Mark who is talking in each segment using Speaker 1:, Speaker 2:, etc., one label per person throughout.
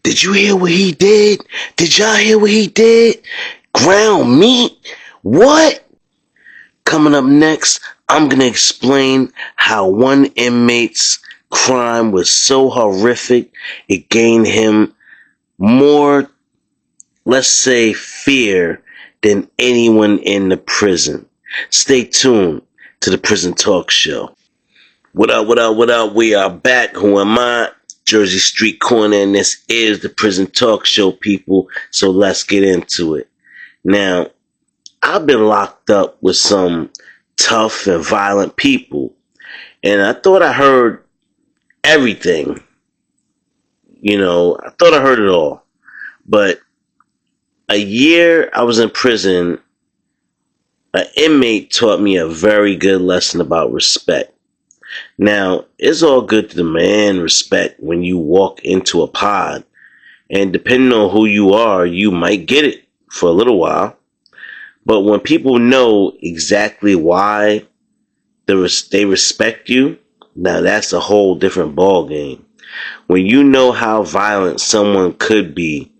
Speaker 1: Did you hear what he did? Did y'all hear what he did? Ground meat? What? Coming up next, I'm going to explain how one inmate's crime was so horrific it gained him more, let's say, fear than anyone in the prison. Stay tuned to the Prison Talk Show. What up, what up, what up? We are back. Who am I? Jersey Street Corner, and this is the Prison Talk Show, people. So let's get into it. Now, I've been locked up with some tough and violent people, and I thought I heard everything. I thought I heard it all. But a year I was in prison, an inmate taught me a very good lesson about respect. Now, it's all good to demand respect when you walk into a pod, and depending on who you are, you might get it for a little while. But when people know exactly why they respect you, now that's a whole different ball game. When you know how violent someone could be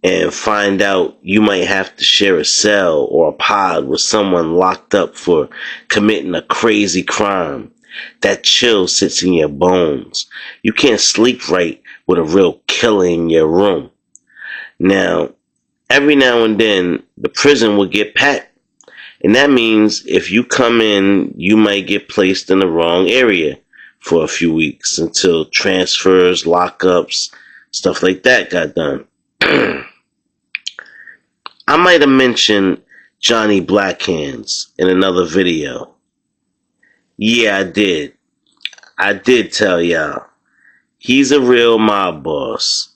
Speaker 1: and find out you might have to share a cell or a pod with someone locked up for committing a crazy crime, that chill sits in your bones. You can't sleep right with a real killer in your room. Now, every now and then, the prison will get packed. And that means if you come in, you might get placed in the wrong area for a few weeks until transfers, lockups, stuff like that got done. I might have mentioned Johnny Blackhands in another video. Yeah, I did. I did tell y'all. He's a real mob boss.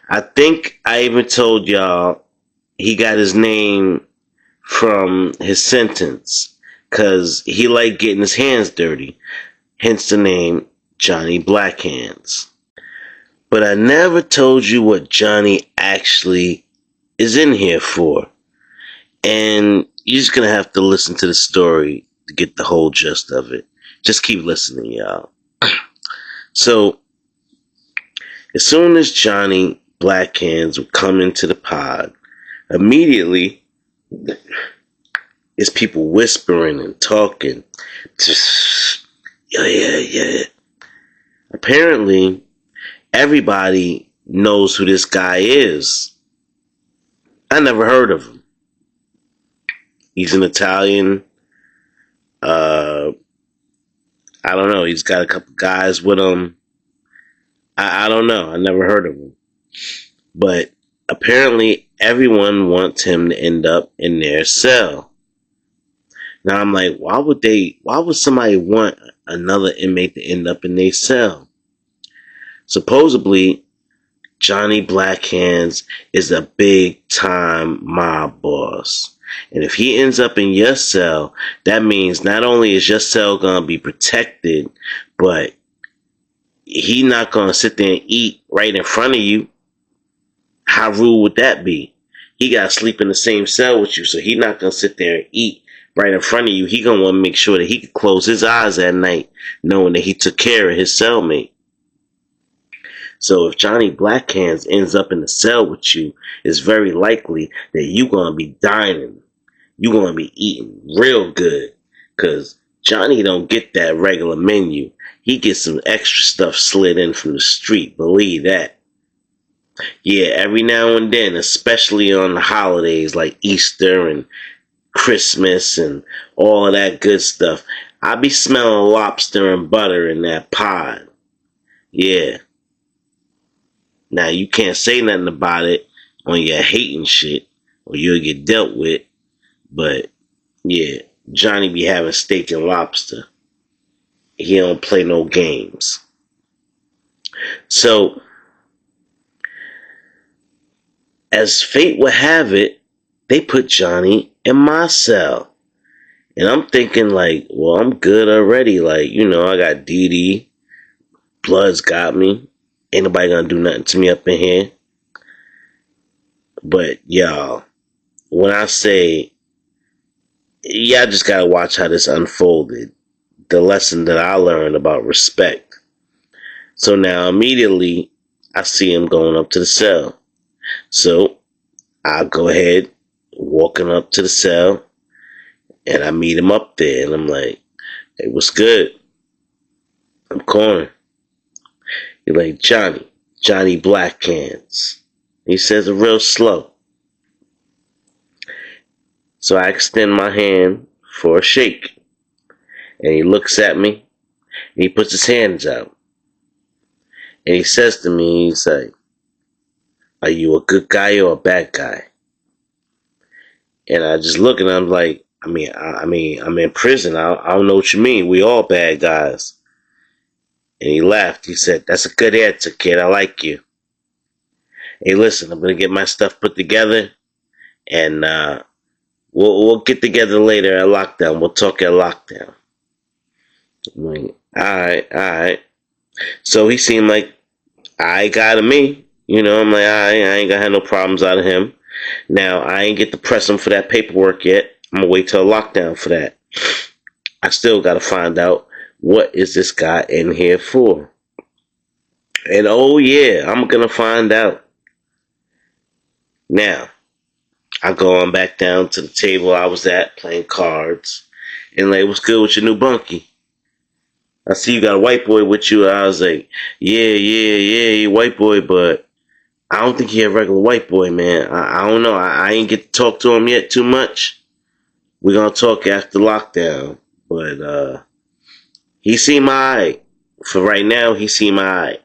Speaker 1: I think I even told y'all he got his name from his sentence because he liked getting his hands dirty. Hence the name Johnny Blackhands. But I never told you what Johnny actually is in here for. And you're just going to have to listen to the story to get the whole gist of it. Just keep listening, y'all. So, as soon as Johnny Blackhands would come into the pod, immediately, it's people whispering and talking. Yeah. Apparently, everybody knows who this guy is. I never heard of him. He's an Italian. I don't know. He's got a couple guys with him. I don't know. I never heard of him. But apparently everyone wants him to end up in their cell. Now I'm like, why would somebody want another inmate to end up in their cell? Supposedly, Johnny Blackhands is a big time mob boss. And if he ends up in your cell, that means not only is your cell going to be protected, but he not going to sit there and eat right in front of you. How rude would that be? He got to sleep in the same cell with you, so he not going to sit there and eat right in front of you. He going to want to make sure that he can close his eyes at night knowing that he took care of his cellmate. So if Johnny Blackhands ends up in the cell with you, it's very likely that you're going to be dining. You're going to be eating real good. Because Johnny don't get that regular menu. He gets some extra stuff slid in from the street. Believe that. Yeah, every now and then, especially on the holidays like Easter and Christmas and all of that good stuff, I be smelling lobster and butter in that pod. Yeah. Now, you can't say nothing about it on your hating shit, or you'll get dealt with. But, yeah, Johnny be having steak and lobster. He don't play no games. So, as fate would have it, they put Johnny in my cell. And I'm thinking like, well, I'm good already. Like, I got DD. Blood's got me. Ain't nobody gonna do nothing to me up in here. But y'all, when I say, y'all just gotta watch how this unfolded. The lesson that I learned about respect. So now immediately I see him going up to the cell. So I go ahead, walking up to the cell, and I meet him up there, and I'm like, "Hey, what's good?" I'm calling. He's like, Johnny Black Hands. He says it real slow. So I extend my hand for a shake. And he looks at me. And he puts his hands out. And he says to me, he's like, "Are you a good guy or a bad guy?" And I just look and I'm like, I'm in prison. I don't know what you mean. We all bad guys. And he laughed. He said, "That's a good answer, kid. I like you. Hey, listen, I'm gonna get my stuff put together, and we'll get together later at lockdown. We'll talk at lockdown." I'm like, all right. So he seemed like I got him me. I'm like, I ain't gonna have no problems out of him. Now, I ain't get to press him for that paperwork yet. I'm gonna wait till lockdown for that. I still gotta find out what is this guy in here for. And oh yeah, I'm gonna find out. Now, I go on back down to the table I was at playing cards. And like, "What's good with your new bunkie? I see you got a white boy with you." I was like, yeah, you white boy, but I don't think he a regular white boy, man. I don't know. I ain't get to talk to him yet too much. We're gonna talk after lockdown. But he seemed alright. For right now, he seemed alright.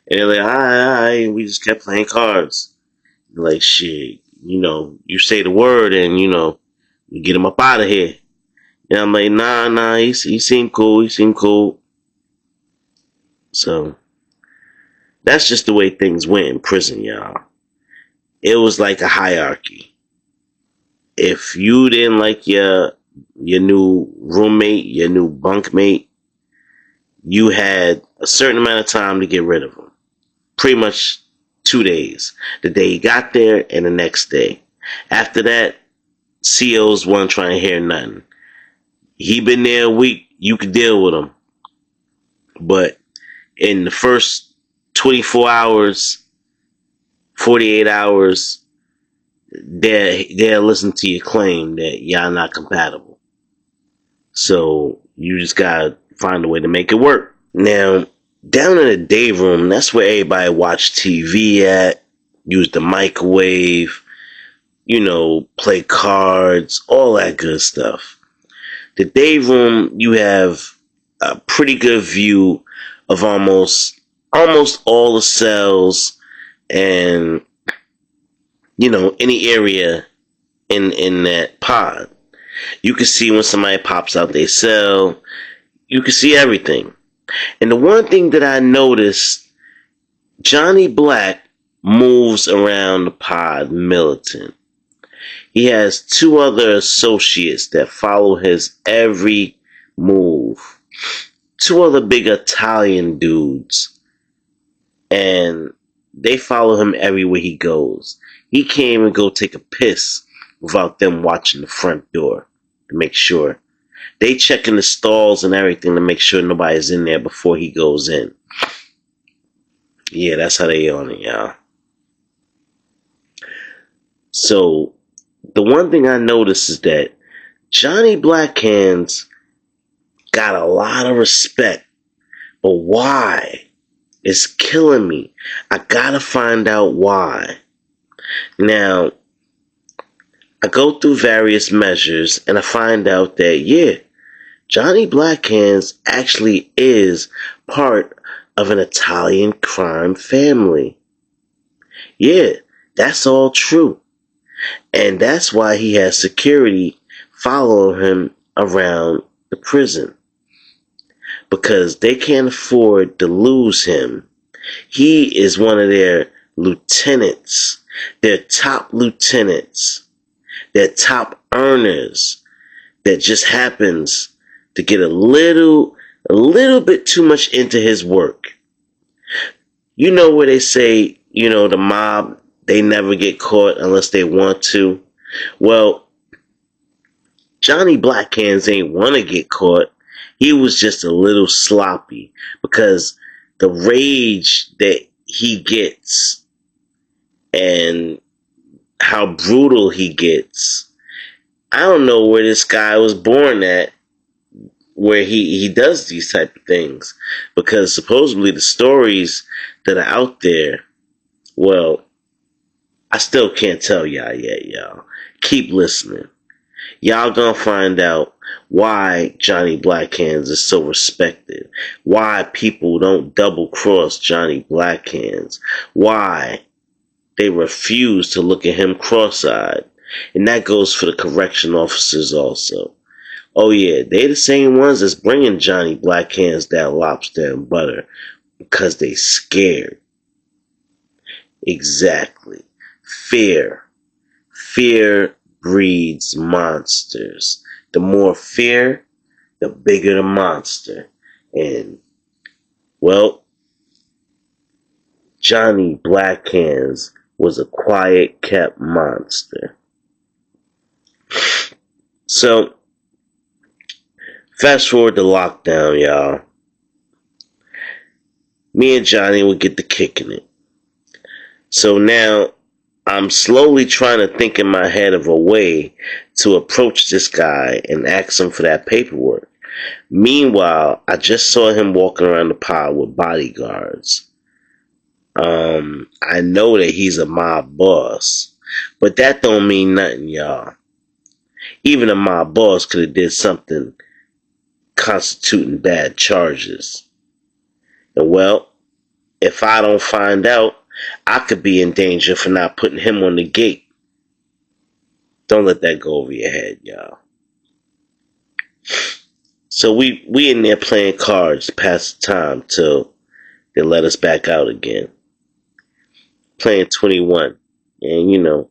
Speaker 1: And they're like, alright. We just kept playing cards. Like, shit, you say the word and, we get him up out of here. And I'm like, nah, he seemed cool. So, that's just the way things went in prison, y'all. It was like a hierarchy. If you didn't like your new roommate, your new bunkmate, you had a certain amount of time to get rid of him. Pretty much 2 days. The day he got there and the next day. After that, COs weren't trying to hear nothing. He been there a week, you could deal with him. But in the first 24 hours, 48 hours, they'll listen to your claim that y'all not compatible. So you just gotta find a way to make it work. Now, down in the day room, that's where everybody watch TV at, use the microwave, play cards, all that good stuff. The day room, you have a pretty good view of almost all the cells and any area in that pod. You can see when somebody pops out their cell. You can see everything. And the one thing that I noticed, Johnny Black moves around the pod militant. He has 2 other associates that follow his every move. 2 other big Italian dudes. And they follow him everywhere he goes. He can't even go take a piss without them watching the front door to make sure. They checking the stalls and everything to make sure nobody's in there before he goes in. Yeah, that's how they on it, y'all. So, the one thing I noticed is that Johnny Blackhands got a lot of respect. But why? It's killing me. I gotta find out why. Now, I go through various measures and I find out that, yeah, Johnny Blackhands actually is part of an Italian crime family. Yeah, that's all true. And that's why he has security following him around the prison. Because they can't afford to lose him. He is one of their lieutenants, their top lieutenants, their top earners that just happens to get a little bit too much into his work. You know where they say, the mob, they never get caught unless they want to. Well, Johnny Blackhands ain't want to get caught. He was just a little sloppy because the rage that he gets and how brutal he gets. I don't know where this guy was born at, where he does these type of things, because supposedly the stories that are out there, well, I still can't tell y'all yet, y'all. Keep listening. Y'all gonna find out why Johnny Blackhands is so respected, why people don't double cross Johnny Blackhands, why they refuse to look at him cross-eyed. And that goes for the correction officers also. Oh yeah, they the same ones that's bringing Johnny Blackhands that lobster and butter because they scared. Exactly. Fear. Fear breeds monsters. The more fear, the bigger the monster. And, well, Johnny Blackhands was a quiet, kept monster. So, fast forward to lockdown, y'all. Me and Johnny would get the kicking it. So now, I'm slowly trying to think in my head of a way to approach this guy and ask him for that paperwork. Meanwhile, I just saw him walking around the pod with bodyguards. I know that he's a mob boss, but that don't mean nothing, y'all. Even a mob boss could have did something constituting bad charges. And well, if I don't find out, I could be in danger for not putting him on the gate. Don't let that go over your head, y'all. So we in there playing cards to pass the time till they let us back out again. Playing 21. And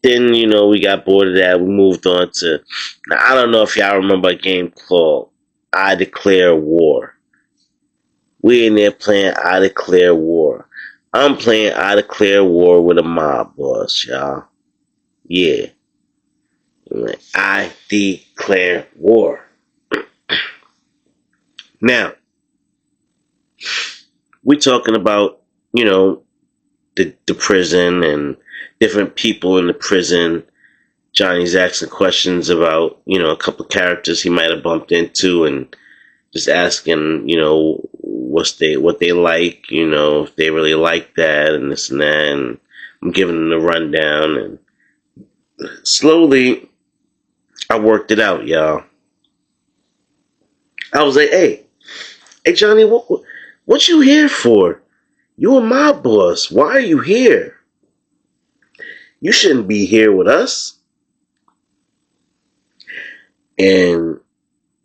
Speaker 1: then we got bored of that. We moved on to, now I don't know if y'all remember a game called I Declare War. We in there playing I Declare War. I'm playing I Declare War with a mob boss, y'all. Yeah. I declare war. Now, we're talking about, the prison and different people in the prison. Johnny's asking questions about, a couple of characters he might have bumped into, and just asking, what they like, if they really like that and this and that. And I'm giving them the rundown, and slowly I worked it out, y'all. I was like, hey Johnny, what you here for? You a mob boss. Why are you here? You shouldn't be here with us. And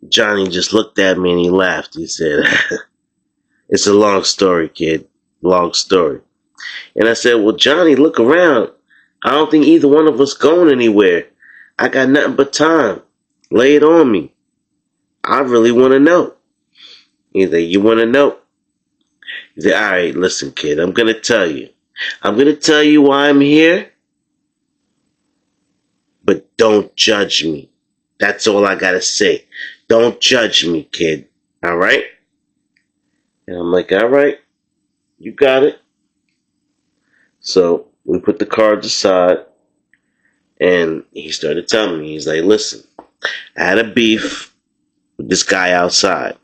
Speaker 1: Johnny just looked at me and he laughed. He said, it's a long story, kid. Long story. And I said, well, Johnny, look around. I don't think either one of us going anywhere. I got nothing but time. Lay it on me. I really want to know. He's like, you want to know? He said, all right, listen, kid, I'm going to tell you. I'm going to tell you why I'm here, but don't judge me. That's all I got to say. Don't judge me, kid. All right? And I'm like, all right, you got it. So we put the cards aside, and he started telling me, he's like, listen, I had a beef with this guy outside.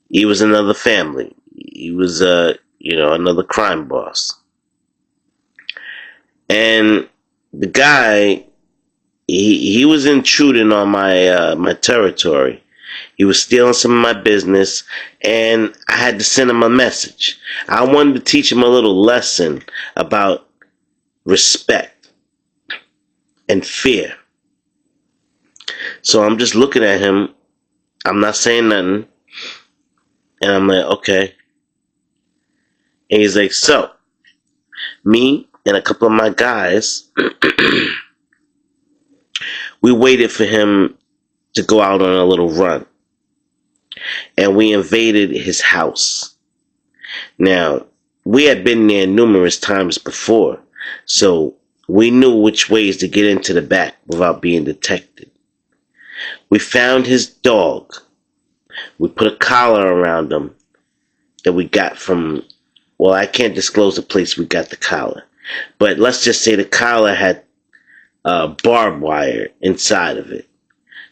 Speaker 1: He was another family. He was, another crime boss. And the guy, he was intruding on my territory. He was stealing some of my business, and I had to send him a message. I wanted to teach him a little lesson about respect and fear. So I'm just looking at him. I'm not saying nothing. And I'm like, okay. And he's like, so, me and a couple of my guys, we waited for him to go out on a little run. And we invaded his house. Now, we had been there numerous times before, so we knew which ways to get into the back without being detected. We found his dog. We put a collar around him, that we got from, well, I can't disclose the place we got the collar, but let's just say the collar had barbed wire inside of it.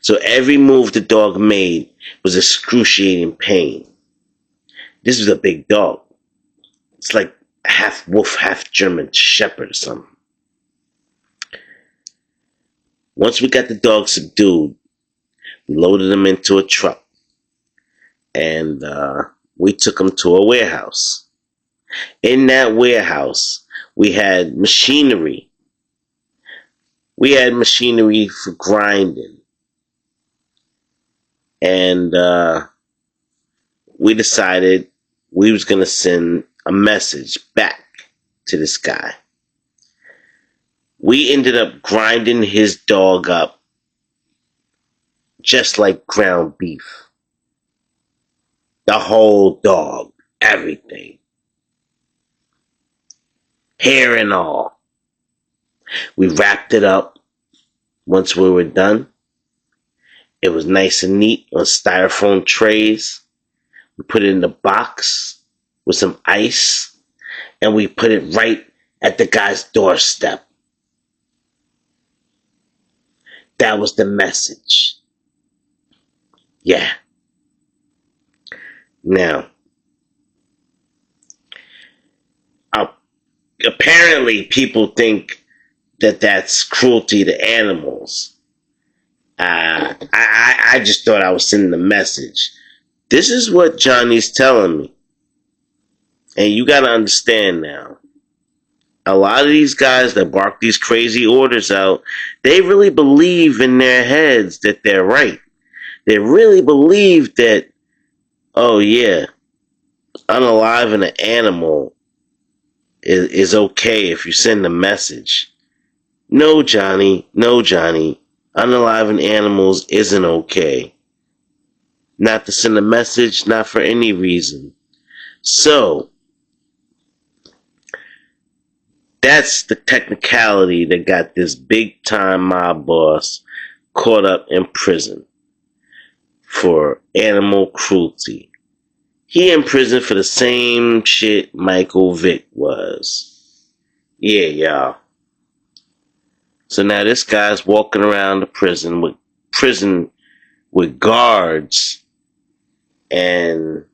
Speaker 1: So every move the dog made was excruciating pain. This was a big dog. It's like half wolf, half German shepherd or something. Once we got the dog subdued, we loaded him into a truck and we took him to a warehouse. In that warehouse, we had machinery. We had machinery for grinding. And we decided we was going to send a message back to this guy. We ended up grinding his dog up just like ground beef. The whole dog, everything. Hair and all. We wrapped it up once we were done. It was nice and neat on styrofoam trays. We put it in the box with some ice, and we put it right at the guy's doorstep. That was the message. Yeah. Now, apparently people think that that's cruelty to animals. I just thought I was sending a message. This is what Johnny's telling me. And you got to understand now. A lot of these guys that bark these crazy orders out, they really believe in their heads that they're right. They really believe that, oh yeah, unaliving an animal is okay if you send a message. No, Johnny. Unaliving animals isn't okay. Not to send a message, not for any reason. So, that's the technicality that got this big time mob boss caught up in prison for animal cruelty. He in prison for the same shit Michael Vick was. Yeah, y'all. So now this guy's walking around the prison with guards and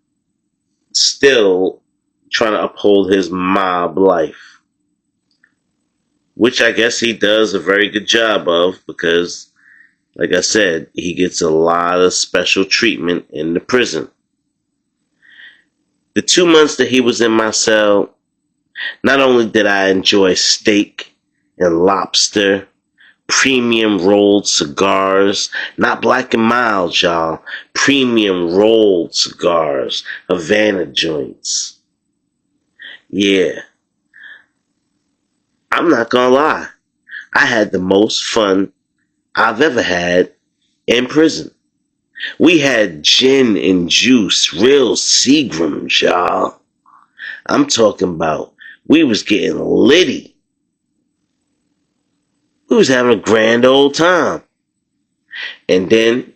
Speaker 1: still trying to uphold his mob life, which I guess he does a very good job of because, like I said, he gets a lot of special treatment in the prison. The 2 months that he was in my cell, not only did I enjoy steak and lobster, premium rolled cigars, not Black and Mild, y'all, premium rolled cigars, Havana joints. Yeah. I'm not gonna lie. I had the most fun I've ever had in prison. We had gin and juice, real Seagrams, y'all. I'm talking about we was getting litty. We was having a grand old time. And then,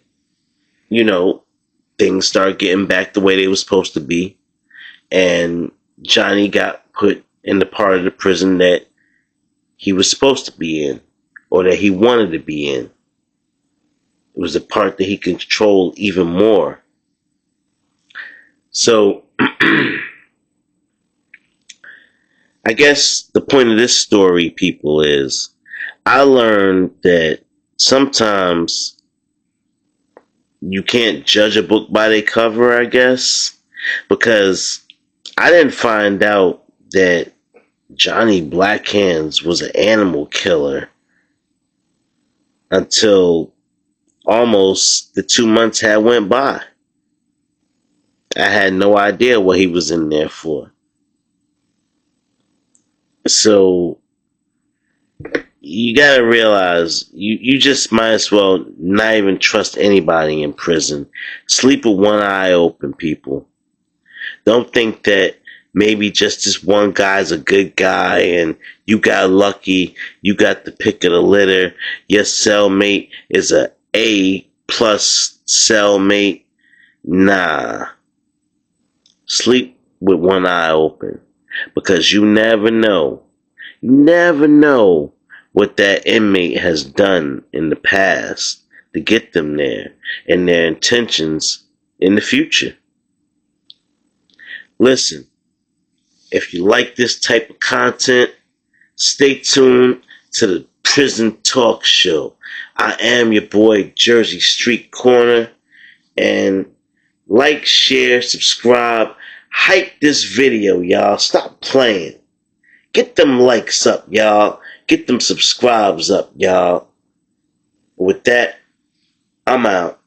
Speaker 1: things started getting back the way they were supposed to be. And Johnny got put in the part of the prison that he was supposed to be in, or that he wanted to be in. It was the part that he controlled even more. So, I guess the point of this story, people, is I learned that sometimes you can't judge a book by their cover, I guess, because I didn't find out that Johnny Blackhands was an animal killer until almost the 2 months had went by. I had no idea what he was in there for. So you gotta realize you just might as well not even trust anybody in prison. Sleep with one eye open, people. Don't think that maybe just this one guy's a good guy and you got lucky, you got the pick of the litter, your cellmate is a A+ cellmate. Nah. Sleep with one eye open, because you never know. You never know what that inmate has done in the past to get them there, and their intentions in the future. Listen, if you like this type of content, stay tuned to the Prison Talk Show. I am your boy, Jersey Street Corner, and like, share, subscribe, hype this video, y'all. Stop playing. Get them likes up, y'all. Get them subscribes up, y'all. With that, I'm out.